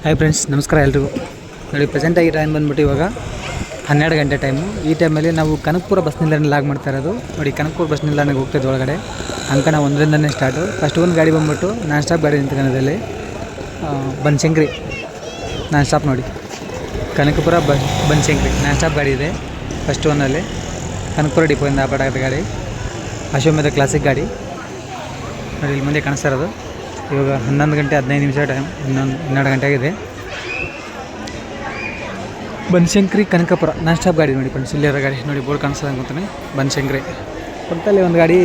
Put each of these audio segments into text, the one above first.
Hi friends, ನಮಸ್ಕಾರ ಎಲ್ರಿಗೂ. ನೋಡಿ, ಪ್ರೆಸೆಂಟಾಗಿ ಟೈಮ್ ಬಂದುಬಿಟ್ಟು ಇವಾಗ 12 ಗಂಟೆ ಟೈಮು. ಈ ಟೈಮಲ್ಲಿ ನಾವು ಕನಕಪುರ ಬಸ್ ನಿಲ್ದಾಣ ಲಾಗ್ ಮಾಡ್ತಾ ಇರೋದು. ನೋಡಿ, ಕನಕಪುರ ಬಸ್ ನಿಲ್ದಾಣಕ್ಕೆ ಹೋಗ್ತಿದ್ದೆ ಒಳಗಡೆ. ಅಂಕಣ 1ರಿಂದನೇ ಸ್ಟಾರ್ಟು. ಫಸ್ಟ್ ಒಂದು ಗಾಡಿ ಬಂದುಬಿಟ್ಟು ನಾನ್ ಸ್ಟಾಪ್ ಗಾಡಿ ನಿಂತ್ಕೊಳ್ಳೋದಲ್ಲಿ ಬನಶಂಕರಿ ನಾನ್ ಸ್ಟಾಪ್. ನೋಡಿ, ಕನಕಪುರ ಬನಶಂಕರಿ ನಾನ್ ಸ್ಟಾಪ್ ಗಾಡಿ ಇದೆ ಫಸ್ಟ್ ಒನ್ನಲ್ಲಿ. ಕನಕಪುರ ಡಿಪೋಯಿಂದ ಆಪರೇಟ್ ಆಗುತ್ತೆ ಗಾಡಿ. ಅಶೋಮೇಧ ಕ್ಲಾಸಿಕ್ ಗಾಡಿ. ನೋಡಿ, ಇಲ್ಲಿ ಮುಂದೆ ಕಾಣಿಸ್ತಾ ಇರೋದು. ಇವಾಗ 11 ಗಂಟೆ 15 ನಿಮಿಷ ಟೈಮ್. 12 ಗಂಟೆ ಆಗಿದೆ. ಬನಶಂಕರಿ ಕನಕಪುರ ನಾನ್ ಸ್ಟಾಪ್ ಗಾಡಿ. ನೋಡಿ ಫ್ರೆಂಡ್ಸ್, ಇಲ್ಲಿರೋ ಗಾಡಿ ನೋಡಿ, ಬೋರ್ಡ್ ಕಾಣಿಸ್ತದೆ ಅನ್ಕೊತಾನೆ. ಬನಶಂಕರಿ ಪಕ್ಕದಲ್ಲಿ ಒಂದು ಗಾಡಿ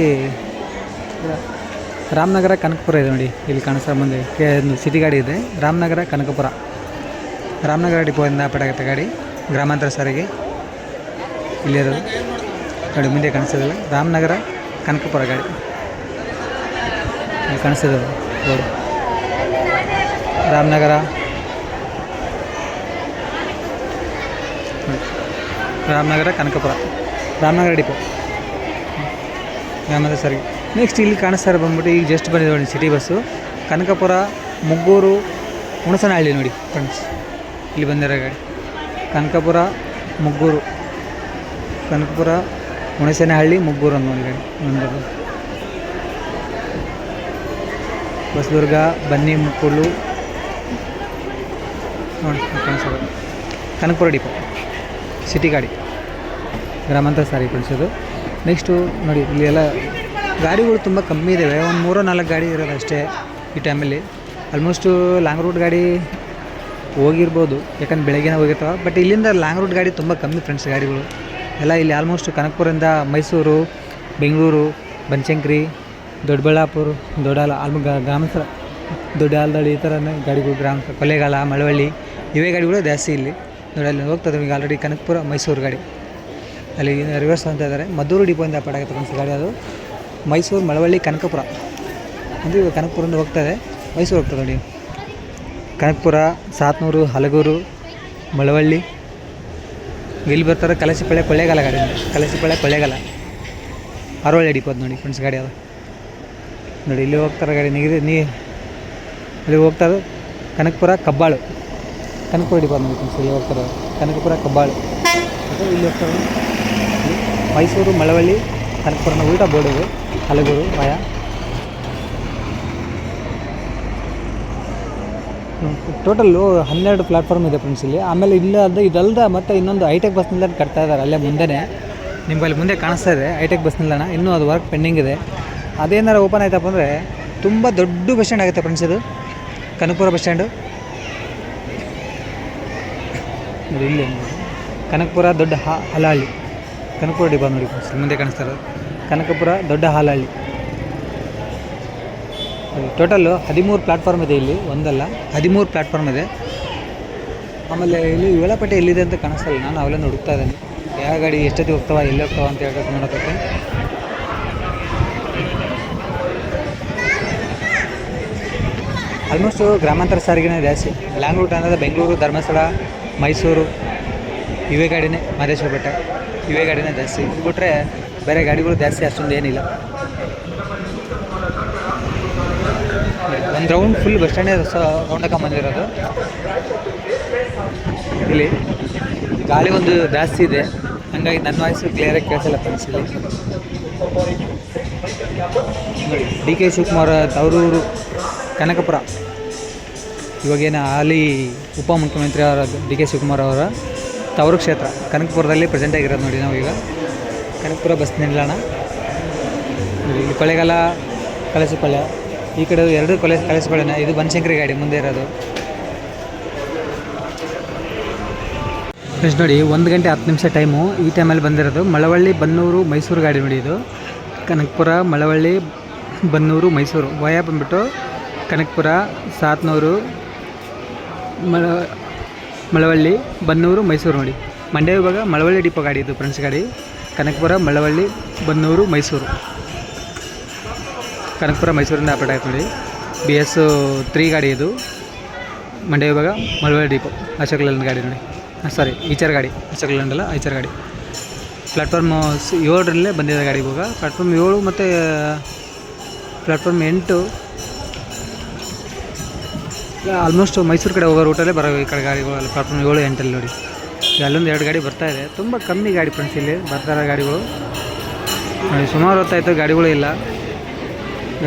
ರಾಮನಗರ ಕನಕಪುರ ಇದೆ. ನೋಡಿ, ಇಲ್ಲಿ ಕಾಣಿಸ್ತಾ ಮುಂದೆ ಸಿಟಿ ಗಾಡಿ ಇದೆ. ರಾಮನಗರ ಕನಕಪುರ, ರಾಮನಗರ ಡಿಪೋಯಿಂದ ಆಪರೇಟ್ ಗಾಡಿ. ಗ್ರಾಮಾಂತರ ಸಾರಿಗೆ ಇಲ್ಲಿರೋದು. ನೋಡಿ, ಮುಂದೆ ಕಾಣಿಸ್ತದಲ್ಲ, ರಾಮನಗರ ಕನಕಪುರ ಗಾಡಿ ಇಲ್ಲಿ ಕಾಣಿಸ್ತದೆ ಬೋರ್ಡ್. ರಾಮನಗರ ಕನಕಪುರ, ರಾಮನಗರ ಡಿಪೋ, ಗ್ರಾಮಾಂತರ ಸಾರಿಗೆ. ನೆಕ್ಸ್ಟ್ ಇಲ್ಲಿ ಕಾಣಿಸ್ತಾ ಇರೋ ಬಂದ್ಬಿಟ್ಟು ಈಗ ಜಸ್ಟ್ ಬಂದಿದೆ ನೋಡಿ ಸಿಟಿ ಬಸ್ಸು. ಕನಕಪುರ, ಮುಗ್ಗೂರು, ಹುಣಸನಹಳ್ಳಿ. ನೋಡಿ ಫ್ರೆಂಡ್ಸ್, ಇಲ್ಲಿ ಬಂದಿರೋ ಗಾಡಿ ಕನಕಪುರ, ಮುಗ್ಗೂರು, ಕನಕಪುರ, ಹುಣಸನಹಳ್ಳಿ, ಮುಗ್ಗೂರು ಅನ್ನೋ ಗಾಡಿ ಬಂದಿರೋದು. ಹೊಸದುರ್ಗ, ಬನ್ನಿ ಮುಕ್ಕುಳು ನೋಡಿ ಕಾಣಿಸೋದು. ಕನಕಪುರ ಡಿಪೋ ಸಿಟಿ ಗಾಡಿ, ಗ್ರಾಮಾಂತರ ಸಾರಿಗೆ ಕಳಿಸೋದು. ನೆಕ್ಸ್ಟು ನೋಡಿ, ಇಲ್ಲಿ ಎಲ್ಲ ಗಾಡಿಗಳು ತುಂಬ ಕಮ್ಮಿ ಇದ್ದಾವೆ. ಒಂದು 3-4 ಗಾಡಿ ಇರೋದು ಅಷ್ಟೇ ಈ ಟೈಮಲ್ಲಿ. ಆಲ್ಮೋಸ್ಟು ಲಾಂಗ್ ರೂಟ್ ಗಾಡಿ ಹೋಗಿರ್ಬೋದು, ಯಾಕಂದ್ರೆ ಬೆಳಗ್ಗೆನೇ ಹೋಗಿರ್ತಾವೆ. ಬಟ್ ಇಲ್ಲಿಂದ ಲಾಂಗ್ ರೂಟ್ ಗಾಡಿ ತುಂಬ ಕಮ್ಮಿ ಫ್ರೆಂಡ್ಸ್. ಗಾಡಿಗಳು ಎಲ್ಲ ಇಲ್ಲಿ ಆಲ್ಮೋಸ್ಟ್ ಕನಕಪುರದಿಂದ ಮೈಸೂರು, ಬೆಂಗಳೂರು, ಬನಶಂಕರಿ, ದೊಡ್ಡಬಳ್ಳಾಪುರ, ಗ್ರಾಮಾಂತರ, ದೊಡ್ಡ ಆಲ್ದಳ್ಳಿ, ಈ ಥರನೇ ಗಾಡಿಗಳು. ಗ್ರಾಮಾಂತರ, ಕೊಳ್ಳೇಗಾಲ, ಮಳವಳ್ಳಿ, ಇವೇ ಗಾಡಿಗಳು ಜಾಸ್ತಿ ಇಲ್ಲಿ. ನೋಡಿ, ಅಲ್ಲಿ ಹೋಗ್ತದೆ ಈಗ ಆಲ್ರೆಡಿ ಕನಕಪುರ ಮೈಸೂರು ಗಾಡಿ. ಅಲ್ಲಿ ರಿವರ್ಸ್ ಅಂತ ಇದ್ದಾರೆ. ಮದ್ದೂರು ಡಿಪೋಯಿಂದ ಪಟಾಗುತ್ತೆ ಫ್ರೆಂಡ್ಸ್ ಗಾಡಿ. ಅದು ಮೈಸೂರು, ಮಳವಳ್ಳಿ, ಕನಕಪುರ ಅಂದರೆ ಇವಾಗ ಕನಕಪುರದಿಂದ ಹೋಗ್ತದೆ, ಮೈಸೂರು ಹೋಗ್ತದೆ. ನೋಡಿ, ಕನಕಪುರ, ಸಾತ್ನೂರು, ಹಲಗೂರು, ಮಳವಳ್ಳಿ. ಇಲ್ಲಿ ಬರ್ತಾರೆ ಕಲಸಿಪಳ್ಳಿ, ಕೊಳ್ಳೇಗಾಲ ಗಾಡಿ. ಕಲಸಿಪಳ್ಳಿ, ಕೊಳ್ಳೇಗಾಲ, ಹರವಳ್ಳಿ ಡಿಪೋ ಅದು. ನೋಡಿ ಫ್ರೆಂಡ್ಸ್ ಗಾಡಿ ಅದು. ನೋಡಿ, ಇಲ್ಲಿ ಹೋಗ್ತಾರೆ ಗಾಡಿ. ಇಲ್ಲಿ ಹೋಗ್ತಾರೆ ಕನಕಪುರ, ಕಬ್ಬಾಳು, ಕನಕಪುರ ಡಿಪೋ. ನೋಡಿ ಫ್ರೆಂಡ್ಸ್, ಇಲ್ಲಿ ಹೋಗ್ತಾರೆ ಕನಕಪುರ, ಕಬ್ಬಾಳು. ಮತ್ತು ಇಲ್ಲಿ ಹೋಗ್ತಾರೆ ಮೈಸೂರು, ಮಳವಳ್ಳಿ, ಕನಕಪುರನ ಉಲ್ಟಾ ಬೋರ್ಡ್ ಇದೆ. ಹಲಗೂರು ಮಾಯ. ಟೋಟಲ್ಲು 12 ಪ್ಲಾಟ್ಫಾರ್ಮ್ ಇದೆ ಫ್ರೆಂಡ್ಸ್ ಇಲ್ಲಿ. ಆಮೇಲೆ ಇದಲ್ದ ಮತ್ತು ಇನ್ನೊಂದು ಹೈಟೆಕ್ ಬಸ್ ನಿಲ್ದಾಣ ಕಟ್ತಾ ಇದ್ದಾರೆ ಅಲ್ಲೇ ಮುಂದೆನೇ. ನಿಮ್ಮಲ್ಲಿ ಮುಂದೆ ಕಾಣಿಸ್ತಾ ಇದೆ ಹೈಟೆಕ್ ಬಸ್ ನಿಲ್ದಾಣ. ಇನ್ನೂ ಅದು ವರ್ಕ್ ಪೆಂಡಿಂಗ್ ಇದೆ. ಅದೇನಾರು ಓಪನ್ ಆಯ್ತಪ್ಪ ಅಂದರೆ ತುಂಬ ದೊಡ್ಡ ಬಸ್ ಸ್ಟ್ಯಾಂಡ್ ಆಗುತ್ತೆ ಫ್ರೆಂಡ್ಸ್ ಇದು, ಕನಕಪುರ ಬಸ್ ಸ್ಟ್ಯಾಂಡು. ಇಲ್ಲಿ ಕನಕಪುರ ದೊಡ್ಡ ಹಾಲಹಳ್ಳಿ, ಕನಕಪುರ ಡಿಪೋ. ನೋಡಿ ಫ್ರೆಂಡ್ಸ್, ಮುಂದೆ ಕಾಣಿಸ್ತಾ ಇರೋದು ಕನಕಪುರ ದೊಡ್ಡ ಹಾಲಹಳ್ಳಿ. ಟೋಟಲ್ಲು 13 ಪ್ಲಾಟ್ಫಾರ್ಮ್ ಇದೆ ಇಲ್ಲಿ, ಒಂದಲ್ಲ 13 ಪ್ಲಾಟ್ಫಾರ್ಮ್ ಇದೆ. ಆಮೇಲೆ ಇಲ್ಲಿ ವೇಳಾಪಟ್ಟಿ ಎಲ್ಲಿದೆ ಅಂತ ಕಾಣಿಸ್ತಲ್ಲ. ನಾನು ಅವೆಲ್ಲ ಹುಡುಕ್ತಾ ಇದ್ದೇನೆ, ಯಾವ ಗಾಡಿ ಎಷ್ಟೊತ್ತಿಗೆ ಹೋಗ್ತಾವ, ಎಲ್ಲಿ ಹೋಗ್ತಾವ ಅಂತ ಹೇಳ್ಬೇಕು ನೋಡೋಕ್ಕೆ. ಆಲ್ಮೋಸ್ಟು ಗ್ರಾಮಾಂತರ ಸಾರಿಗೆನೇ ಜಾಸ್ತಿ. ಲಾಂಗ್ ರೂಟ್ ಅಂದರೆ ಬೆಂಗಳೂರು, ಧರ್ಮಸ್ಥಳ, ಮೈಸೂರು ಇವೇ ಗಾಡಿನೇ. ಮಹದೇಶ್ವರ ಬೆಟ್ಟ ಇವೇ ಗಾಡಿನೇ ಜಾಸ್ತಿ. ಇದು ಬಿಟ್ಟರೆ ಬೇರೆ ಗಾಡಿಗಳು ಜಾಸ್ತಿ ಅಷ್ಟೊಂದು ಏನಿಲ್ಲ. ಒಂದು ರೌಂಡ್ ಫುಲ್ ಬಸ್ ಸ್ಟ್ಯಾಂಡೇ ರೌಂಡ್ ಹಾಕೊಂಬಂದಿರೋದು. ಇಲ್ಲಿ ಗಾಳಿ ಒಂದು ಜಾಸ್ತಿ ಇದೆ, ಹಂಗಾಗಿ ನನ್ನ ವಾಯ್ಸು ಕ್ಲಿಯರಾಗಿ ಕೇಳಿಸಲ್ಲ ಫ್ರೆಂಡ್ಸ್. ಇಲ್ಲಿ ನೋಡಿ, ಡಿ ಕೆ ಶಿವಕುಮಾರ್ ತವರೂರು, ಕನಕಪುರ. ಇವಾಗೇನು ಹಾಲಿ ಉಪಮುಖ್ಯಮಂತ್ರಿ ಅವರ ಡಿ ಕೆ ಶಿವಕುಮಾರ್ ಅವರ ತವರು ಕ್ಷೇತ್ರ ಕನಕಪುರದಲ್ಲಿ ಪ್ರೆಸೆಂಟ್ ಆಗಿರೋದು. ನೋಡಿ, ನಾವು ಈಗ ಕನಕಪುರ ಬಸ್ ನಿಲ್ದಾಣ. ಇಲ್ಲಿ ಕೊಳ್ಳೇಗಾಲ, ಕಲಸಿಪಳ್ಳಿ. ಈ ಕಡೆ 2 ಕಲಸಿಪಳ್ಳಿನ. ಇದು ಬನಶಂಕರಿ ಗಾಡಿ ಮುಂದೆ ಇರೋದು ಫ್ರೆಂಡ್ಸ್. ನೋಡಿ, 1 ಗಂಟೆ 10 ನಿಮಿಷ ಟೈಮು. ಈ ಟೈಮಲ್ಲಿ ಬಂದಿರೋದು ಮಳವಳ್ಳಿ, ಬನ್ನೂರು, ಮೈಸೂರು ಗಾಡಿ. ನೋಡಿ, ಇದು ಕನಕಪುರ, ಮಳವಳ್ಳಿ, ಬನ್ನೂರು, ಮೈಸೂರು. ವಯ ಬಂದುಬಿಟ್ಟು ಕನಕಪುರ, ಸಾತ್ನೂರು, ಮಳವಳ್ಳಿ, ಬನ್ನೂರು, ಮೈಸೂರು. ನೋಡಿ, ಮಂಡ್ಯ ವಿಭಾಗ ಮಳವಳ್ಳಿ ಡಿಪೋ ಗಾಡಿ ಇದು ಫ್ರೆಂಡ್ಸ್ ಗಾಡಿ. ಕನಕಪುರ, ಮಳವಳ್ಳಿ, ಬನ್ನೂರು, ಮೈಸೂರು. ಕನಕಪುರ ಮೈಸೂರಿಂದ ಆಪರೇಟ್ ಆಯ್ತು. ನೋಡಿ, BS3 ಗಾಡಿ ಇದು. ಮಂಡ್ಯ ವಿಭಾಗ ಮಳವಳ್ಳಿ ಡಿಪೋ. ಅಶೋಕ್ ಲೇಲ್ಯಾಂಡ್ ಗಾಡಿ. ನೋಡಿ, ಸಾರಿ, ಈಚರ್ ಗಾಡಿ. ಅಶೋಕ್ ಲೇಲ್ಯಾಂಡ್ ಅಲ್ಲ, ಈಚರ್ ಗಾಡಿ. ಪ್ಲಾಟ್ಫಾರ್ಮ್ 7ರಲ್ಲೇ ಬಂದಿದೆ ಗಾಡಿ. ಇವಾಗ ಪ್ಲಾಟ್ಫಾರ್ಮ್ 7 ಮತ್ತು ಪ್ಲಾಟ್ಫಾರ್ಮ್ 8 ಆಲ್ಮೋಸ್ಟ್ ಮೈಸೂರು ಕಡೆ ಹೋಗೋ ರೂಟಲ್ಲೇ ಬರೋ ಈ ಕಡೆ ಗಾಡಿಗಳು ಪ್ಲಾಟ್ಫಾರ್ಮ್ 7, 8 ನೋಡಿ. ಅಲ್ಲೊಂದು 2 ಗಾಡಿ ಬರ್ತಾ ಇದೆ. ತುಂಬ ಕಮ್ಮಿ ಗಾಡಿ ಫ್ರೆಂಡ್ಸ್ ಇಲ್ಲಿ ಬರ್ತಾ ಇರೋ ಗಾಡಿಗಳು ನೋಡಿ. ಸುಮಾರು ಹೊತ್ತಾಯಿತು ಗಾಡಿಗಳು ಇಲ್ಲ.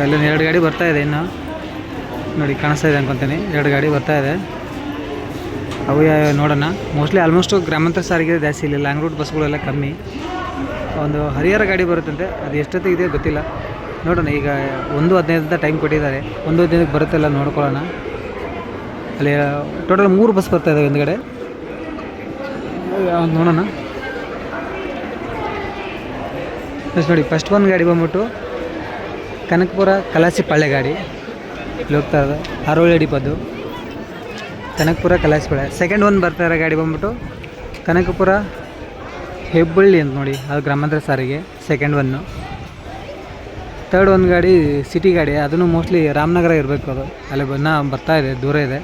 ಅಲ್ಲೊಂದು 2 ಗಾಡಿ ಬರ್ತಾ ಇದೆ ಇನ್ನು ನೋಡಿ, ಕಾಣಿಸ್ತಾ ಇದೆ ಅನ್ಕೊತೀನಿ. 2 ಗಾಡಿ ಬರ್ತಾ ಇದೆ. ಅವು ನೋಡೋಣ. ಮೋಸ್ಟ್ಲಿ ಆಲ್ಮೋಸ್ಟು ಗ್ರಾಮಾಂತರ ಸಾರಿಗೆ ಜಾಸ್ತಿ ಇಲ್ಲ, ಲಾಂಗ್ ರೂಟ್ ಬಸ್ಗಳೆಲ್ಲ ಕಮ್ಮಿ. ಒಂದು ಹರಿಹರ ಗಾಡಿ ಬರುತ್ತಂತೆ, ಅದು ಎಷ್ಟೊತ್ತಿಗೆ ಗೊತ್ತಿಲ್ಲ. ನೋಡೋಣ. ಈಗ 1:15 ಅಂತ ಟೈಮ್ ಕೊಟ್ಟಿದ್ದಾರೆ. 1:15ಕ್ಕೆ ಬರುತ್ತೆಲ್ಲ ನೋಡ್ಕೊಳ್ಳೋಣ. ಅಲ್ಲಿ ಟೋಟಲ್ 3 ಬಸ್ ಬರ್ತಾ ಇದ್ದಾವೆ ಹಿಂದ್ಗಡೆ. ನೋಡೋಣ. ನೋಡಿ, ಫಸ್ಟ್ ಒಂದು ಗಾಡಿ ಬಂದ್ಬಿಟ್ಟು ಕನಕಪುರ ಕಲಾಸಿಪಾಳ್ಯ ಗಾಡಿ ಇಲ್ಲಿ ಹೋಗ್ತಾ ಇದೆ. ಹರೋಳಿ ಡಿಪೋದು ಕನಕಪುರ ಕಲಾಸಿಪಾಳ್ಯ. ಸೆಕೆಂಡ್ ಒಂದು ಬರ್ತಾ ಇರೋ ಗಾಡಿ ಬಂದ್ಬಿಟ್ಟು ಕನಕಪುರ ಹೆಬ್ಬಳ್ಳಿ ಅಂತ ನೋಡಿ, ಅದು ಗ್ರಾಮಾಂತರ ಸಾರಿಗೆ ಸೆಕೆಂಡ್ ಒನ್ನು. ತರ್ಡ್ ಒಂದು ಗಾಡಿ ಸಿಟಿ ಗಾಡಿ, ಅದನ್ನು ಮೋಸ್ಟ್ಲಿ ರಾಮನಗರ ಇರಬೇಕು. ಅದು ಅಲ್ಲಿ ಬರ್ತಾ ಇದೆ, ದೂರ ಇದೆ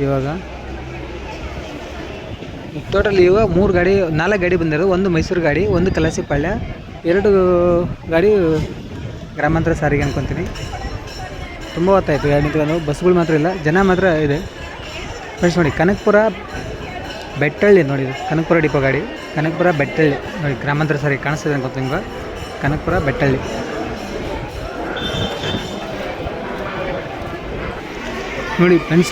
ಇವಾಗ. ಟೋಟಲ್ ಇವಾಗ 4 ಗಾಡಿ ಬಂದಿರೋದು. ಒಂದು ಮೈಸೂರು ಗಾಡಿ, ಒಂದು ಕಲಾಸಿಪಾಳ್ಯ, 2 ಗಾಡಿ ಗ್ರಾಮಾಂತರ ಸಾರಿಗೆ ಅನ್ಕೊತೀನಿ. ತುಂಬ ಹೊತ್ತಾಯಿತು ಗಾಡಿ ನಿಂತ್ಕೊಂಡು. ಬಸ್ಗಳು ಮಾತ್ರ ಇಲ್ಲ, ಜನ ಮಾತ್ರ ಇದೆ ಫ್ರೆಂಡ್ಸ್. ನೋಡಿ, ಕನಕಪುರ ಬೆಟ್ಟಳ್ಳಿ ನೋಡಿ, ಇದು ಕನಕಪುರ ಡಿಪೋ ಗಾಡಿ. ಕನಕಪುರ ಬೆಟ್ಟಳ್ಳಿ ನೋಡಿ, ಗ್ರಾಮಾಂತರ ಸಾರಿಗೆ ಕಾಣಿಸ್ತದೆ ಅನ್ಕೊತೀನಿ ನಿಮ್ಗೆ. ಕನಕಪುರ ಬೆಟ್ಟಳ್ಳಿ ನೋಡಿ ಫ್ರೆಂಡ್ಸ್.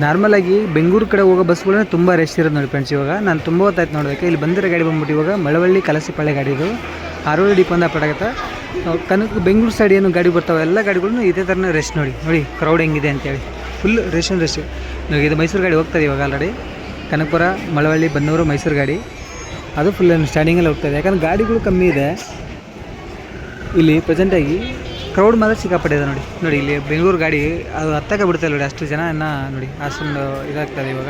ನಾರ್ಮಲಾಗಿ ಬೆಂಗಳೂರು ಕಡೆ ಹೋಗೋ ಬಸ್ಗಳನ್ನ ತುಂಬ ರಶ್ ಇರೋದು ನೋಡಿ ಫ್ರೆಂಡ್ಸ್. ಇವಾಗ ನಾನು ತುಂಬ ಹೊತ್ತಾಯ್ತು ನೋಡೋದಕ್ಕೆ. ಇಲ್ಲಿ ಬಂದಿರೋ ಗಾಡಿ ಬಂದ್ಬಿಟ್ಟು ಇವಾಗ ಮಳವಳ್ಳಿ ಕಲಸಿಪಾಳ್ಯ ಗಾಡಿ. ಇದು ಹರೋಳಿ ಡಿಪೋ ಅಂತ ಪಡಾಗತ್ತೆ. ಬೆಂಗಳೂರು ಸೈಡ್ ಏನು ಗಾಡಿ ಬರ್ತಾವೆ ಎಲ್ಲ ಗಾಡಿಗಳೂ ಇದೇ ಥರನೇ ರಶ್ ನೋಡಿ ಕ್ರೌಡ್ ಹೆಂಗಿದೆ ಅಂತೇಳಿ. Full rush. ಇದು ಮೈಸೂರು ಗಾಡಿ ಹೋಗ್ತದೆ ಇವಾಗ ಆಲ್ರೆಡಿ. ಕನಕಪುರ, ಮಳವಳ್ಳಿ, ಬನ್ನೂರು, ಮೈಸೂರು ಗಾಡಿ ಅದು ಫುಲ್ ಸ್ಟಾರ್ಟಿಂಗಲ್ಲಿ ಹೋಗ್ತಾಯಿದೆ. ಯಾಕಂದ್ರೆ ಗಾಡಿಗಳು ಕಮ್ಮಿ ಇದೆ ಇಲ್ಲಿ ಪ್ರೆಸೆಂಟಾಗಿ. ಕ್ರೌಡ್ ಮಾತ್ರ ಸಿಕ್ಕಾಪಟ್ಟೆ ಇದೆ ನೋಡಿ. ಇಲ್ಲಿ ಬೆಂಗಳೂರು ಗಾಡಿ ಅದು ಹತ್ತಕ್ಕೆ ಬಿಡ್ತಾಯಿಲ್ಲ ನೋಡಿ, ಅಷ್ಟು ಜನ ನೋಡಿ ಅಷ್ಟೊಂದು ಇದಾಗ್ತದೆ ಇವಾಗ.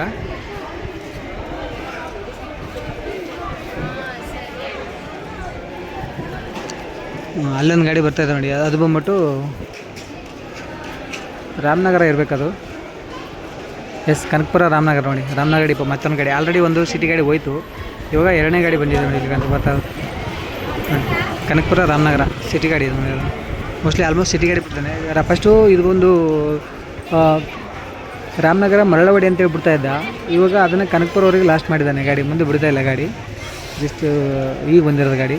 ಅಲ್ಲೊಂದು ಗಾಡಿ ಬರ್ತಾಯಿದೆ ನೋಡಿ, ಅದು ಬಂದ್ಬಿಟ್ಟು ರಾಮನಗರ ಇರಬೇಕದು. ಎಸ್, ಕನಕಪುರ ರಾಮನಗರ ನೋಡಿ. ರಾಮನಗರ ಡಿಪೋ ಮತ್ತೊಂದು ಗಾಡಿ. ಆಲ್ರೆಡಿ ಒಂದು ಸಿಟಿ ಗಾಡಿ ಹೋಯ್ತು, ಇವಾಗ 2ನೇ ಗಾಡಿ ಬಂದಿದೆ ನೋಡಿ. ಇಲ್ಲಿ ಬರ್ತಾ ಕನಕಪುರ ರಾಮನಗರ ಸಿಟಿ ಗಾಡಿ ಇದು ನೋಡಿ. ಮೋಸ್ಟ್ಲಿ ಆಲ್ಮೋಸ್ಟ್ ಸಿಟಿ ಗಾಡಿ ಬಿಡ್ತಾನೆ. ಫಸ್ಟು ಇದೊಂದು ರಾಮನಗರ ಮರಳವಾಡಿ ಅಂತೇಳಿ ಬಿಡ್ತಾ ಇದ್ದ. ಇವಾಗ ಅದನ್ನು ಕನಕಪುರವರೆಗೆ ಲಾಸ್ಟ್ ಮಾಡಿದ್ದಾನೆ ಗಾಡಿ, ಮುಂದೆ ಬಿಡ್ತಾ ಇಲ್ಲ ಗಾಡಿ. ಜಸ್ಟ್ ಈಗ ಬಂದಿರೋದು ಗಾಡಿ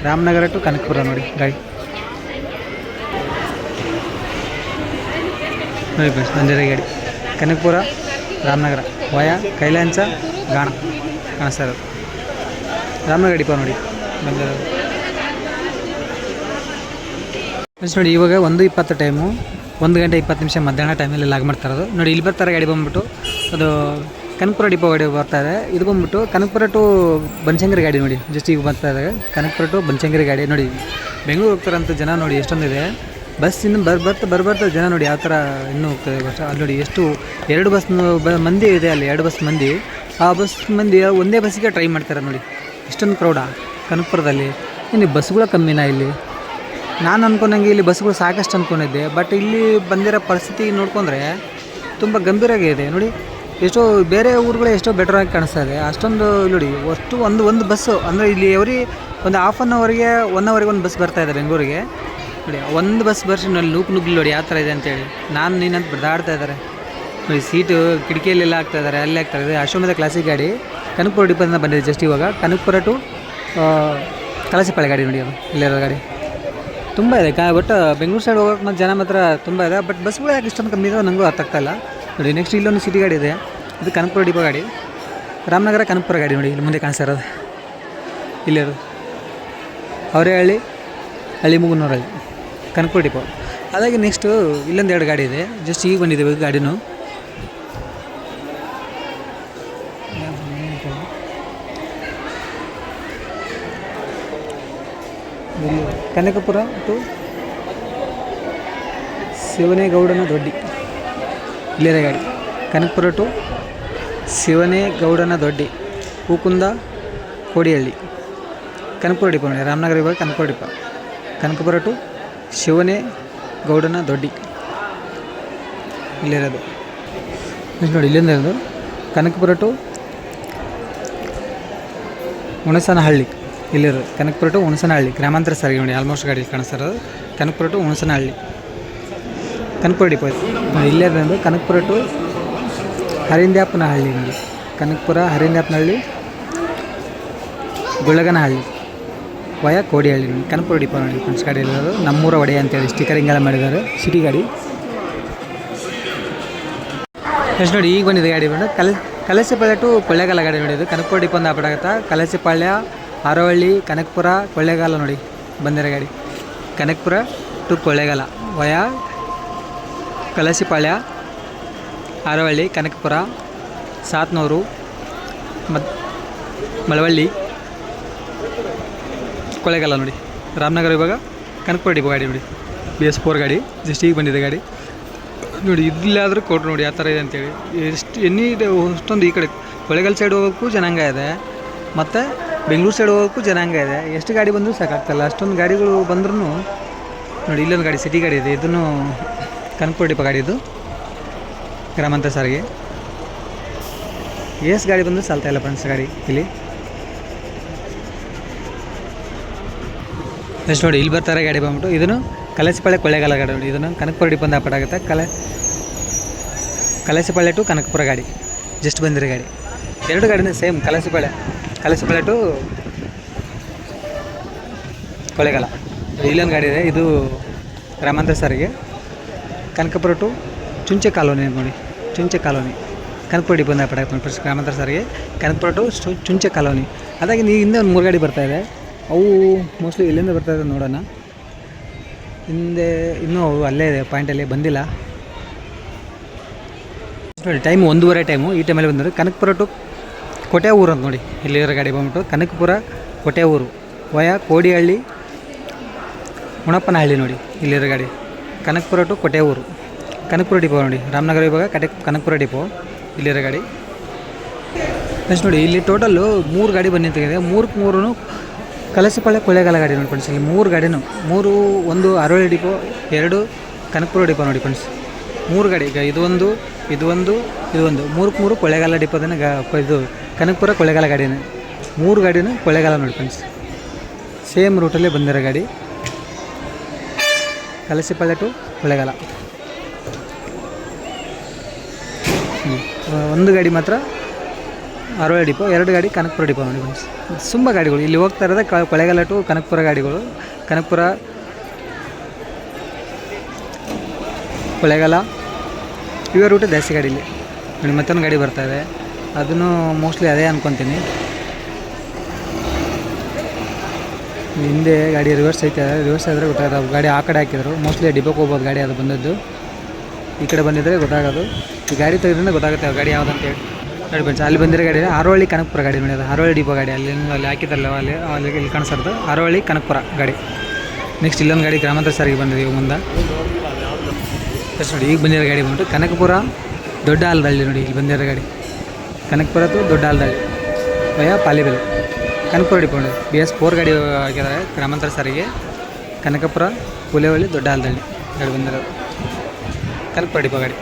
ರಾಮನಗರ ಟು ಕನಕಪುರ ನೋಡಿ ಗಾಡಿ. ನೋಡಿ ಫ್ರೆಂಡ್ಸ್, ಬಂದಿರೋ ಗಾಡಿ ಕನಕಪುರ ರಾಮನಗರ ವಯ ಕೈಲಾಂಚ ಗಾಣ ಕಾಣಿಸ್ತಾ ಇರೋದು. ರಾಮನಗರ ಡಿಪೋ ನೋಡಿ ಬಂದಿರೋದು ಫ್ರೆಂಡ್ಸ್. ನೋಡಿ, ಇವಾಗ 1:20 ಟೈಮು, 1 ಗಂಟೆ 20 ನಿಮಿಷ ಮಧ್ಯಾಹ್ನ ಟೈಮಲ್ಲಿ ಲಾಗ್ ಮಾಡ್ತಾ ಇರೋದು ನೋಡಿ. ಇಲ್ಲಿ ಬರ್ತಾರೆ ಗಾಡಿ ಬಂದ್ಬಿಟ್ಟು ಅದು ಕನಕಪುರ ಡಿಪೋ ಗಾಡಿ ಬರ್ತಾರೆ. ಇದು ಬಂದ್ಬಿಟ್ಟು ಕನಕಪುರ ಟು ಬನಶಂಕರಿ ಗಾಡಿ ನೋಡಿ. ಜಸ್ಟ್ ಈಗ ಬರ್ತಾ ಇದೆ ಕನಕಪುರ ಟು ಬನಶಂಕರಿ ಗಾಡಿ ನೋಡಿ. ಬೆಂಗಳೂರು ಹೋಗ್ತಾರಂತ ಜನ ನೋಡಿ ಎಷ್ಟೊಂದಿದೆ. ಬಸ್ ಇನ್ನು ಬರ್ತಾ ಜನ ನೋಡಿ ಯಾವ ಥರ ಇನ್ನೂ ಹೋಗ್ತದೆ ಬಸ್. ಅಲ್ಲಿ ನೋಡಿ ಎಷ್ಟು 2 ಬಸ್ ಮಂದಿ ಇದೆ ಅಲ್ಲಿ, 2 ಬಸ್ ಮಂದಿ. ಆ ಬಸ್ ಮಂದಿ ಒಂದೇ ಬಸ್ಸಿಗೆ ಟ್ರೈ ಮಾಡ್ತಾರೆ ನೋಡಿ. ಇಷ್ಟೊಂದು ಕ್ರೌಡಾ ಕನಕಪುರದಲ್ಲಿ. ಇನ್ನು ಬಸ್ಗಳು ಕಮ್ಮಿನಾ ಇಲ್ಲಿ? ನಾನು ಅಂದ್ಕೊಂಡಂಗೆ ಇಲ್ಲಿ ಬಸ್ಗಳು ಸಾಕಷ್ಟು ಅಂದ್ಕೊಂಡಿದ್ದೆ, ಬಟ್ ಇಲ್ಲಿ ಬಂದಿರೋ ಪರಿಸ್ಥಿತಿ ನೋಡ್ಕೊಂಡ್ರೆ ತುಂಬ ಗಂಭೀರವಾಗೇ ಇದೆ ನೋಡಿ. ಎಷ್ಟೋ ಬೇರೆ ಊರುಗಳು ಎಷ್ಟೋ ಬೆಟರಾಗಿ ಕಾಣಿಸ್ತಾ ಇದೆ. ಅಷ್ಟೊಂದು ನೋಡಿ, ಅಷ್ಟು ಒಂದು ಬಸ್ಸು ಅಂದರೆ ಇಲ್ಲಿ ಒಂದು ಹಾಫ್ ಆನ್ ಅವರ್ಗೆ 1 ಅವರ್ಗೆ ಒಂದು ಬಸ್ ಬರ್ತಾಯಿದೆ ಬೆಂಗಳೂರಿಗೆ ನೋಡಿ. ಒಂದು ಬಸ್ ಬರ್ಸಿ ನೋಡಿ ನುಗ್ಗಿ ನೋಡಿ ಯಾವ ಥರ ಇದೆ ಅಂತೇಳಿ. ನೀನಂತ ಬಡ್ದಾಡ್ತಾ ಇದ್ದಾರೆ ನೋಡಿ. ಸೀಟು ಕಿಟಕಿಯಲ್ಲೆಲ್ಲ ಆಗ್ತಾಯಿದ್ದಾರೆ, ಅಲ್ಲೇ ಆಗ್ತಾಯಿದೆ. ಅಶ್ವಮೇಧ ಕ್ಲಾಸಿಕ್ ಗಾಡಿ ಕನಕಪುರ ಡಿಪೋದಿಂದ ಬಂದಿದೆ ಜಸ್ಟ್ ಇವಾಗ. ಕನಕಪುರ ಟು ಕಲಾಸಿಪಾಳ್ಯ ಗಾಡಿ ನೋಡಿ, ಅದು ಇಲ್ಲಿರೋ ಗಾಡಿ ತುಂಬ ಇದೆ. ಬಟ್ ಬೆಂಗಳೂರು ಸೈಡ್ ಹೋಗೋಕೆ ಮತ್ತು ಜನ ಮಾತ್ರ ತುಂಬ ಇದೆ. ಬಟ್ ಬಸ್ಗಳು ಯಾಕೆ ಇಷ್ಟೊಂದು ಕಮ್ಮಿ ಇದೆ ನನಗೂ ಅರ್ಥ ಆಗ್ತಾಯಿಲ್ಲ ನೋಡಿ. ನೆಕ್ಸ್ಟ್ ಇಲ್ಲೊಂದು ಸಿಟಿ ಗಾಡಿ ಇದೆ, ಇದು ಕನಕಪುರ ಡಿಪೋ ಗಾಡಿ. ರಾಮನಗರ ಕನಕಪುರ ಗಾಡಿ ನೋಡಿ ಇಲ್ಲಿ ಮುಂದೆ ಕಾಣಿಸ್ತಾ ಇರೋದು. ಇಲ್ಲಿರೋದು ಹಳ್ಳಿ ಮುಗುನೂರಹಳ್ಳಿ ಕನಕಪುರ ಡಿಪೋ. ಅದಾಗಿ ನೆಕ್ಸ್ಟು ಇಲ್ಲೊಂದು 2 ಗಾಡಿ ಇದೆ, ಜಸ್ಟ್ ಈಗ ಬಂದಿದ್ದೇವೆ ಗಾಡಿನೂ. ಕನಕಪುರ ಟು ಶಿವನೇಗೌಡನ ದೊಡ್ಡಿ ಇಲ್ಲಿರೋ ಗಾಡಿ. ಕನಕಪುರ ಟು ಶಿವನೇಗೌಡನ ದೊಡ್ಡಿ, ಹೂಕುಂದ ಕೋಡಿಹಳ್ಳಿ ಕನಕಪುರ ಡಿಪೋ ನೋಡಿ. ರಾಮನಗರ ಇವಾಗ ಕನಕಪುರ ಡಿಪೋ. ಕನಕಪುರ ಟು ಶಿವನೇಗೌಡನ ದೊಡ್ಡಿ ಇಲ್ಲಿರೋದು ನೋಡಿ. ಇಲ್ಲಿಂದ ಇರೋದು ಕನಕಪುರ ಟು ಹುಣಸನಹಳ್ಳಿ ಇಲ್ಲಿರೋದು. ಕನಕಪುರ ಟು ಹುಣಸನಹಳ್ಳಿ ಗ್ರಾಮಾಂತರ ಸಾರಿಗೆ ನೋಡಿ. ಆಲ್ಮೋಸ್ಟ್ ಗಾಡಿ ಕಾಣಿಸ್ತಾ ಇರೋದು ಕನಕಪುರ ಟು ಹುಣಸನಹಳ್ಳಿ. ಕನಕಪುರ ಡಿಪೋ ಇದೆ. ಇಲ್ಲೇ ಬಂದು ಕನಕಪುರ ಟು ಹರಿಂದ್ಯಾಪನಹಳ್ಳಿ ನೋಡಿ. ಕನಕಪುರ ಹರಿಂದ್ಯಾಪನಹಳ್ಳಿ ಗುಳ್ಳಗನಹಳ್ಳಿ ವಯ ಕೋಡಿಹಳ್ಳಿ ನೋಡಿ. ಕನಕಪುರ ಡಿಪೋ ನೋಡಿ ಫ್ರೆಂಡ್ಸ್. ಗಾಡಿ ಇರೋದು ನಮ್ಮೂರ ಒಡೆಯ ಅಂತೇಳಿ ಸ್ಟಿಕರಿಂಗ್ ಎಲ್ಲ ಮಾಡಿದ್ದಾರೆ. ಸಿಟಿ ಗಾಡಿ ಎಷ್ಟು ನೋಡಿ. ಈಗ ಬಂದಿದೆ ಗಾಡಿ ಬಂದು ಕಲಸಿಪಾಳ್ಯ ಟು ಕೊಳ್ಳೇಗಾಲ ಗಾಡಿ ನೋಡಿದ್ದು. ಕನಕಪುರ ಡಿಪೋ ಒಂದು ಆಪಡಾಗತ್ತಾ. ಕಲಸಿಪಾಳ್ಯ, ಹಾರೋಹಳ್ಳಿ, ಕನಕಪುರ, ಕೊಳ್ಳೇಗಾಲ ನೋಡಿ ಬಂದಿರೋ ಗಾಡಿ. ಕನಕಪುರ ಟು ಕೊಳ್ಳೇಗಾಲ ವಯ ಕಲಸಿಪಾಳ್ಯ, ಹಾರೋಹಳ್ಳಿ, ಕನಕಪುರ, ಸಾತ್ನೂರು ಮತ್ತು ಮಳವಳ್ಳಿ, ಕೊಳ್ಳೇಗಾಲ ನೋಡಿ. ರಾಮನಗರ ವಿಭಾಗ ಕನಕಪುರ ಡಿಪೋ ಗಾಡಿ ನೋಡಿ. BS4 ಗಾಡಿ ಜಸ್ಟ್ ಈಗ ಬಂದಿದೆ ಗಾಡಿ ನೋಡಿ. ಇಲ್ಲಾದರೂ ಕೊಟ್ಟರು ನೋಡಿ ಯಾವ ಥರ ಇದೆ ಅಂತೇಳಿ. ಎಷ್ಟು ಎಣ್ಣೆ ಇದೆ ಅಷ್ಟೊಂದು. ಈ ಕಡೆ ಕೊಳ್ಳೇಗಾಲ ಸೈಡ್ ಹೋಗೋಕ್ಕೂ ಜನಾಂಗ ಇದೆ, ಮತ್ತು ಬೆಂಗಳೂರು ಸೈಡ್ ಹೋಗೋಕ್ಕೂ ಜನಾಂಗ ಇದೆ. ಎಷ್ಟು ಗಾಡಿ ಬಂದರೂ ಸಾಕಾಗ್ತಾಯಿಲ್ಲ, ಅಷ್ಟೊಂದು ಗಾಡಿಗಳು ಬಂದ್ರೂ ನೋಡಿ. ಇಲ್ಲೊಂದು ಗಾಡಿ ಸಿಟಿ ಗಾಡಿ ಇದೆ, ಇದನ್ನು ಕನಕಪುರ ಡಿಪೋ ಗಾಡಿ. ಇದು ಗ್ರಾಮಾಂತರ ಸಾರಿಗೆ. ಎಷ್ಟು ಗಾಡಿ ಬಂದರೂ ಸಾಲ್ತಾಯಿಲ್ಲ ಫ್ರೆಂಡ್ಸ್ ಗಾಡಿ ಇಲ್ಲಿ. ನೆಕ್ಸ್ಟ್ ನೋಡಿ ಇಲ್ಲಿ ಬರ್ತಾರೆ ಗಾಡಿ ಬಂದ್ಬಿಟ್ಟು. ಇದನ್ನು ಕಲಸಿಪಾಳ್ಯ ಕೊಳ್ಳೇಗಾಲ ಗಾಡಿ ನೋಡಿ. ಇದನ್ನು ಕನಕಪುರ ಡಿಪೋ ಅಂತ ಆಗುತ್ತೆ. ಕಲಸಿಪಾಳ್ಯ ಟು ಕನಕಪುರ ಗಾಡಿ ಜಸ್ಟ್ ಬಂದಿರೋ ಗಾಡಿ. ಎರಡು ಗಾಡಿನ ಸೇಮ್. ಕಲಸಿಪಾಳ್ಯ ಟು ಕೊಳ್ಳೇಗಾಲ. ಇಲ್ಲೊಂದು ಗಾಡಿ ಇದೆ, ಇದು ಗ್ರಾಮಾಂತರ ಸಾರಿಗೆ. ಕನಕಪುರ ಟು ಚುಂಚೆ ಕಾಲೋನಿ ನೋಡಿ. ಚುಂಚೆ ಕಾಲೋನಿ ಕನಕಪುರ ಡಿಪೋ ಅಂತ ಆಗುತ್ತೆ ನೋಡಿ ಫಸ್ಟ್. ಗ್ರಾಮಾಂತರ ಸಾರಿಗೆ ಕನಕಪುರ ಟು ಚುಂಚೆ ಕಾಲೋನಿ. ಅದಾಗಿ ನೀವು ಹಿಂದೆ ಒಂದು 3 ಗಾಡಿ ಬರ್ತಾಯಿದೆ. ಅವು ಮೋಸ್ಟ್ಲಿ ಎಲ್ಲಿಂದ ಬರ್ತಾಯಿದೆ ನೋಡೋಣ. ಹಿಂದೆ ಇನ್ನೂ ಅವು ಅಲ್ಲೇ ಇದೆ, ಪಾಯಿಂಟಲ್ಲಿ ಬಂದಿಲ್ಲ ನೋಡಿ. Time 1:30 time. ಈ ಟೈಮಲ್ಲಿ ಬಂದರೆ ಕನಕಪುರ ಟು ಕೋಟೆ ಊರು ಅಂತ ನೋಡಿ. ಇಲ್ಲಿರೋ ಗಾಡಿ ಬಂದ್ಬಿಟ್ಟು ಕನಕಪುರ ಕೋಟೆ ಊರು ವಯ ಕೋಡಿಹಳ್ಳಿ, ಹುಣಪ್ಪನಹಳ್ಳಿ ನೋಡಿ. ಇಲ್ಲಿರೋ ಗಾಡಿ ಕನಕಪುರ ಟು ಕೋಟೆ ಊರು ಕನಕಪುರ ಡಿಪೋ ನೋಡಿ. ರಾಮನಗರ ವಿಭಾಗ ಕನಕಪುರ ಡಿಪೋ ಇಲ್ಲಿರೋ ಗಾಡಿ. ನೆಕ್ಸ್ಟ್ ನೋಡಿ ಇಲ್ಲಿ ಟೋಟಲ್ಲು 3 ಗಾಡಿ ಬಂದು ನಿಂತಿದೆ. 3 ಕಲಸಿಪಾಳ್ಯ ಕೊಳ್ಳೇಗಾಲ ಗಾಡಿ ನೋಡಿ ಫ್ರೆಂಡ್ಸ್. ಇಲ್ಲಿ 3 ಗಾಡಿನೂ 3, ಒಂದು ಹಾರೋಹಳ್ಳಿ ಡಿಪೋ, 2 ಕನಕಪುರ ಡಿಪೋ ನೋಡಿ ಫ್ರೆಂಡ್ಸ್. 3 ಗಾಡಿ. ಈಗ ಇದು ಒಂದು 3 ಕೊಳ್ಳೇಗಾಲ ಡಿಪೋದನ್ನ ಇದು ಕನಕಪುರ ಕೊಳ್ಳೇಗಾಲ ಗಾಡಿನೇ. 3 ಗಾಡಿನೂ ಕೊಳ್ಳೇಗಾಲ ನೋಡಿ ಫ್ರೆಂಡ್ಸ್. ಸೇಮ್ ರೂಟಲ್ಲೇ ಬಂದಿರೋ ಗಾಡಿ. ಕಲಸಿಪಾಳ್ಯ ಟು ಕೊಳ್ಳೇಗಾಲ. ಒಂದು ಗಾಡಿ ಮಾತ್ರ ಹಾರೋಹಳ್ಳಿ ಡಿಪೋ, 2 ಗಾಡಿ ಕನಕಪುರ ಡಿಪೋ ನೋಡಿ ಫ್ರೆಂಡ್ಸ್. ತುಂಬ ಗಾಡಿಗಳು ಇಲ್ಲಿ ಹೋಗ್ತಾ ಇರೋದೇ ಕೊಳ್ಳೇಗಾಲ ಟು ಕನಕಪುರ ಗಾಡಿಗಳು. ಕನಕಪುರ ಕೊಳ್ಳೇಗಾಲ ಇವೇ ರೂಟು ಜಾಸ್ತಿ ಗಾಡಿ ಇಲ್ಲಿ ನೋಡಿ. ಮತ್ತೊಂದು ಗಾಡಿ ಬರ್ತಾಯಿದೆ, ಅದನ್ನು ಮೋಸ್ಟ್ಲಿ ಅದೇ ಅಂದ್ಕೊತೀನಿ. ಹಿಂದೆ ಗಾಡಿ ರಿವರ್ಸ್ ಐತೆ, ರಿವರ್ಸ್ ಆದರೆ ಗೊತ್ತಾಗೋದು. ಗಾಡಿ ಆ ಕಡೆ ಹಾಕಿದ್ರು, ಮೋಸ್ಟ್ಲಿ ಡಿಪೋಗೆ ಹೋಗ್ಬೋದು ಗಾಡಿ ಅದು ಬಂದದ್ದು. ಈ ಕಡೆ ಬಂದಿದ್ದರೆ ಗೊತ್ತಾಗೋದು. ಈ ಗಾಡಿ ತೆಗೆದ್ರಿಂದ ಗೊತ್ತಾಗುತ್ತೆ ಗಾಡಿ ಯಾವುದಂತೇಳಿ ನೋಡಿ ಫ್ರೆಂಡ್ಸ್. ಅಲ್ಲಿ ಬಂದಿರೋ ಗಾಡಿ ಹಾರೋಹಳ್ಳಿ ಕನಕಪುರ ಗಾಡಿ ನೋಡಿ. ಅದು ಹಾರೋಹಳ್ಳಿ ಡಿಪೋ ಗಾಡಿ. ಅಲ್ಲಿ ಹಾಕಿದ್ರಲ್ಲ ಅಲ್ಲಿ ಇಲ್ಲಿ ಕಾಣಿಸೋದು ಹಾರೋಹಳ್ಳಿ ಕನಕಪುರ ಗಾಡಿ. ನೆಕ್ಸ್ಟ್ ಇಲ್ಲೊಂದು ಗಾಡಿ ಗ್ರಾಮಾಂತರ ಸಾರಿಗೆ ಬಂದಿದೆ ಇವಾಗ ಮುಂದೆ. ಫಸ್ಟ್ ನೋಡಿ ಈಗ ಬಂದಿರೋ ಗಾಡಿ ಬಂದ್ಬಿಟ್ಟು ಕನಕಪುರ ದೊಡ್ಡ ಆಲದಹಳ್ಳಿ ನೋಡಿ. ಇಲ್ಲಿ ಬಂದಿರೋ ಗಾಡಿ ಕನಕಪುರ ಟು ದೊಡ್ಡ ಆಲದಹಳ್ಳಿ ವಯ ಪಾಲಿಬೆಲ್ ಕನಕಪುರ ಡಿಪೋ ನೋಡಿ. BS4 ಗಾಡಿ ಆಗಿದ್ದಾರೆ ಗ್ರಾಮಾಂತರ ಸಾರಿಗೆ. ಕನಕಪುರ ಹುಲಿಹಳ್ಳಿ ದೊಡ್ಡ ಆಲದಹಳ್ಳಿ ಗಾಡಿ ಬಂದಿರೋದು ಕನಕಪುರ ಡಿಪೋ ಗಾಡಿ.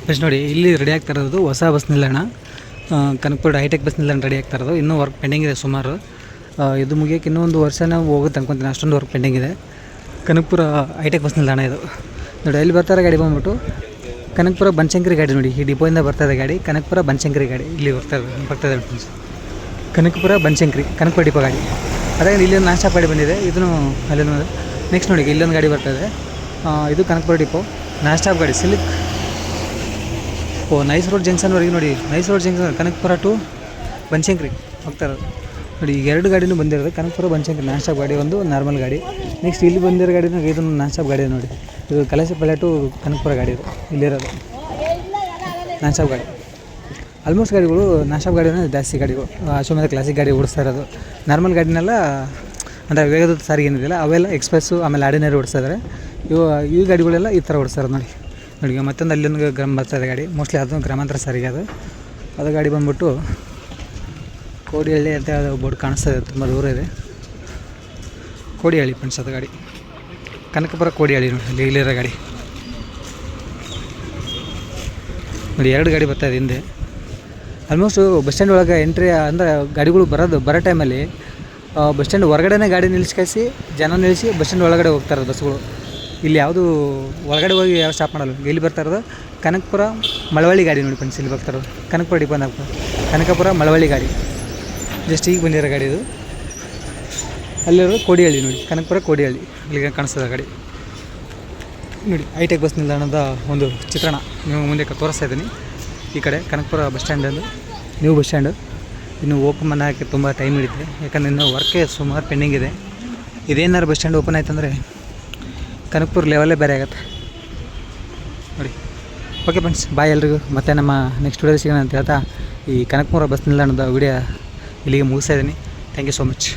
ಫಸ್ಟ್ ನೋಡಿ ಇಲ್ಲಿ ರೆಡಿ ಆಗ್ತಾ ಇರೋದು ಹೊಸ ಬಸ್ ನಿಲ್ದಾಣ. ಕನಕಪುರ ಹೈಟೆಕ್ ಬಸ್ ನಿಲ್ದಾಣ ರೆಡಿ ಆಗ್ತಾ ಇರೋದು. ಇನ್ನೂ ವರ್ಕ್ ಪೆಂಡಿಂಗ್ ಇದೆ ಸುಮಾರು. ಇದು ಮುಗಿಯೋಕ್ಕೆ ಇನ್ನೂ ಒಂದು ವರ್ಷ ನಾವು ಹೋಗುತ್ತೆ ಅನ್ಕೊತೀನಿ, ಅಷ್ಟೊಂದು ವರ್ಕ್ ಪೆಂಡಿಂಗ್ ಇದೆ. ಕನಕಪುರ ಹೈಟೆಕ್ ಬಸ್ ನಿಲ್ದಾಣ ಇದು ನೋಡಿ. ಅಲ್ಲಿ ಬರ್ತಾರೆ ಗಾಡಿ ಬಂದ್ಬಿಟ್ಟು ಕನಕಪುರ ಬನಶಂಕರಿ ಗಾಡಿ ನೋಡಿ. ಈ ಡಿಪೋಯಿಂದ ಬರ್ತಾಯಿದೆ ಗಾಡಿ. ಕನಕಪುರ ಬನಶಂಕರಿ ಗಾಡಿ ಇಲ್ಲಿ ಬರ್ತಾಯಿದೆ ಫ್ರೆಂಡ್ಸ್. ಕನಕಪುರ ಬನಶಂಕರಿ ಕನಕಪುರ ಡಿಪೋ ಗಾಡಿ. ಅದೇ ಇಲ್ಲೊಂದು ನಾನ್ ಸ್ಟಾಪ್ ಗಾಡಿ ಬಂದಿದೆ. ಇದನ್ನು ಅಲ್ಲಿಂದ ನೆಕ್ಸ್ಟ್ ನೋಡಿ ಇಲ್ಲೊಂದು ಗಾಡಿ ಬರ್ತಾಯಿದೆ. ಇದು ಕನಕಪುರ ಡಿಪೋ ನಾನ್ ಸ್ಟಾಪ್ ಗಾಡಿ ಸಿಲಿಕ್. ನೈಸ್ ರೋಡ್ ಜಂಕ್ಷನ್ವರೆಗೆ ನೋಡಿ. Nice road junction Kanakapura to Banashankari ಹೋಗ್ತಾ ಇರೋದು ನೋಡಿ. ಈಗ 2 ಗಾಡಿನೂ ಬಂದಿರೋದು. ಕನಕಪುರ ಬನಶಂಕರಿ ನಾನ್ ಸ್ಟಾಪ್ ಗಾಡಿ, ಒಂದು ನಾರ್ಮಲ್ ಗಾಡಿ. ನೆಕ್ಸ್ಟ್ ಇಲ್ಲಿ ಬಂದಿರೋ ಗಾಡಿನ ಇದನ್ನು ನಾನ್ ಸ್ಟಾಪ್ ಗಾಡಿ ನೋಡಿ. ಇದು ಕಲಸಿಪಾಳ್ಯ ಟು ಕನಕಪುರ ಗಾಡಿ. ಇದು ಇಲ್ಲಿರೋದು ನಾನ್ ಸ್ಟಾಪ್ ಗಾಡಿ. ಆಲ್ಮೋಸ್ಟ್ ಗಾಡಿಗಳು ನಾನ್ ಸ್ಟಾಪ್ ಗಾಡಿನ ಜಾಸ್ತಿ ಗಾಡಿಗಳು. ಅಶೋಕದ ಕ್ಲಾಸಿಕ್ ಗಾಡಿ ಓಡಿಸ್ತಾ ಇರೋದು. ನಾರ್ಮಲ್ ಗಾಡಿನೆಲ್ಲ ಅಂದರೆ ವೇಗದ ಸಾರಿಗೆ ಏನಿದೆಯಲ್ಲ ಅವೆಲ್ಲ ಎಕ್ಸ್ಪ್ರೆಸ್ಸು ಆಮೇಲೆ ಆರ್ಡಿನರಿ ಓಡಿಸ್ತಾ ಇದ್ದಾರೆ. ಈ ಗಾಡಿಗಳೆಲ್ಲ ಈ ಥರ ಓಡಿಸ್ತಾ ಇರೋದು ನೋಡಿ. ನೋಡಿ ಮತ್ತೊಂದು ಅಲ್ಲೊಂದು ಬರ್ತಾಯಿದೆ ಗಾಡಿ. ಮೋಸ್ಟ್ಲಿ ಅದು ಗ್ರಾಮಾಂತರ ಸಾರಿಗೆ. ಅದು ಗಾಡಿ ಬಂದ್ಬಿಟ್ಟು ಕೋಡಿಹಳ್ಳಿ ಅಂತ ಬೋರ್ಡ್ ಕಾಣಿಸ್ತಾ ಇದೆ, ತುಂಬ ದೂರ ಇದೆ. ಕೋಡಿಹಳ್ಳಿ ಫ್ರೆಂಡ್ಸ್ ಅದು ಗಾಡಿ. ಕನಕಪುರ ಕೋಡಿಹಳ್ಳಿ ನೋಡಿ. ಅಲ್ಲಿ ಇಲ್ಲಿರೋ ಗಾಡಿ ನೋಡಿ. 2 ಗಾಡಿ ಬರ್ತಾಯಿದೆ ಹಿಂದೆ. ಆಲ್ಮೋಸ್ಟು ಬಸ್ ಸ್ಟ್ಯಾಂಡ್ ಒಳಗೆ ಎಂಟ್ರಿ ಅಂದರೆ ಗಾಡಿಗಳು ಬರೋ ಟೈಮಲ್ಲಿ ಬಸ್ ಸ್ಟ್ಯಾಂಡ್ ಹೊರಗಡೆನೇ ಗಾಡಿ ನಿಲ್ಲಿಸಿ ಜನ ನಿಲ್ಲಿಸಿ ಬಸ್ ಸ್ಟ್ಯಾಂಡ್ ಒಳಗಡೆ ಹೋಗ್ತಾ ಇರೋದು ಬಸ್ಗಳು. ಇಲ್ಲಿ ಯಾವುದು ಒಳಗಡೆ ಹೋಗಿ ಯಾವ ಸ್ಟಾಪ್ ಮಾಡಲ್ಲ. ಇಲ್ಲಿ ಬರ್ತಾ ಇರೋದು ಕನಕಪುರ ಮಳವಳ್ಳಿ ಗಾಡಿ ನೋಡಿ ಫ್ರೆಂಡ್ಸ್. ಇಲ್ಲಿ ಬರ್ತಾ ಇರೋದು ಕನಕಪುರ ಡಿಪೋ ಕನಕಪುರ ಮಳವಳ್ಳಿ ಗಾಡಿ. ಜಸ್ಟ್ ಈಗ ಬಂದಿರೋ ಗಾಡಿ ಇದು. ಅಲ್ಲಿರೋದು ಕೋಡಿಹಳ್ಳಿ ನೋಡಿ, ಕನಕಪುರ ಕೋಡಿಹಳ್ಳಿ ಇಲ್ಲಿಗೆ ಕಾಣಿಸ್ತದೆ ಗಾಡಿ ನೋಡಿ. ಹೈಟೆಕ್ ಬಸ್ ನಿಲ್ದಾಣದ ಒಂದು ಚಿತ್ರಣ ನೀವು ಮುಂದೆ ತೋರಿಸ್ತಾ ಇದ್ದೀನಿ. ಈ ಕಡೆ ಕನಕಪುರ ಬಸ್ ಸ್ಟ್ಯಾಂಡಲ್ಲಿ ನ್ಯೂ ಬಸ್ ಸ್ಟ್ಯಾಂಡು. ಇನ್ನು ಓಪನ್ ಮಾಡೋಕ್ಕೆ ತುಂಬ ಟೈಮ್ ಹಿಡಿತೆ, ಯಾಕಂದರೆ ಇನ್ನೂ ವರ್ಕೇ ಸುಮಾರು ಪೆಂಡಿಂಗ್ ಇದೆ. ಇದೇನಾದ್ರು ಬಸ್ ಸ್ಟ್ಯಾಂಡ್ ಓಪನ್ ಆಯ್ತಂದರೆ ಕನಕಪುರ ಲೆವೆಲ್ಲೇ ಬೇರೆ ಆಗುತ್ತೆ ನೋಡಿ. ಓಕೆ ಫ್ರೆಂಡ್ಸ್, ಬಾಯ್ ಎಲ್ರಿಗೂ. ಮತ್ತು ನಮ್ಮ ನೆಕ್ಸ್ಟ್ ವಿಡಿಯೋ ಸಿಗೋಣ ಅಂತ ಹೇಳ್ತಾ ಈ ಕನಕಪುರ ಬಸ್ ನಿಲ್ದಾಣದ ವಿಡಿಯೋ ಇಲ್ಲಿಗೆ ಮುಗಿಸ್ತಾ ಇದ್ದೀನಿ. Thank you so much.